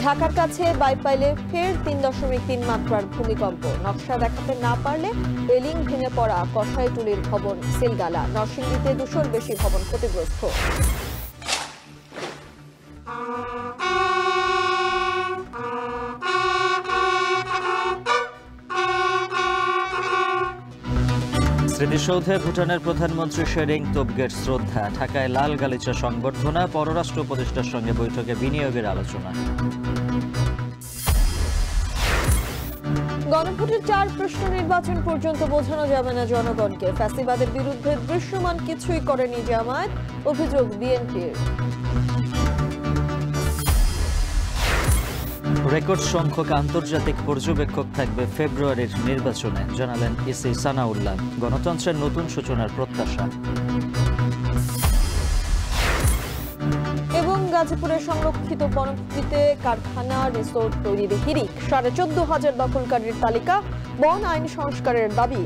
ঢাকার কাছে বাইপাইলে ফের ৩.৩ মাত্রার ভূমিকম্প। নকশা দেখাতে না পারলে রেলিং ভেঙে পড়া কষাইটুলির ভবন সিলগালা। নরসিংদীতে ২০০-র বেশি ভবন ক্ষতিগ্রস্ত। স্মৃতিসৌধে ভুটানের প্রধানমন্ত্রী শেরিং তোবগের শ্রদ্ধা। ঢাকায় লাল গালিচা সংবর্ধনা। পররাষ্ট্র উপদেষ্টার সঙ্গে বৈঠকে বিনিয়োগের আলোচনা। গণভোটের ৪ প্রশ্ন নির্বাচন পর্যন্ত বোঝানো যাবে না জনগণকে। ফ্যাসিবাদের বিরুদ্ধে দৃশ্যমান কিছুই করেনি জামায়াত, অভিযোগ বিএনপির। রেকর্ড সংখ্যক আন্তর্জাতিক পর্যবেক্ষক থাকবে ফেব্রুয়ারির নির্বাচনে, জানালেন ইসি সানাউল্লাহ। গণতন্ত্রের নতুন সূচনার প্রত্যাশা। এবং গাজীপুরের সংরক্ষিত বনভূমিতে কারখানা রিসোর্ট তৈরির হিড়িক। ১৪,৫০০ দখলকারীর তালিকা, বন আইন সংস্কারের দাবি।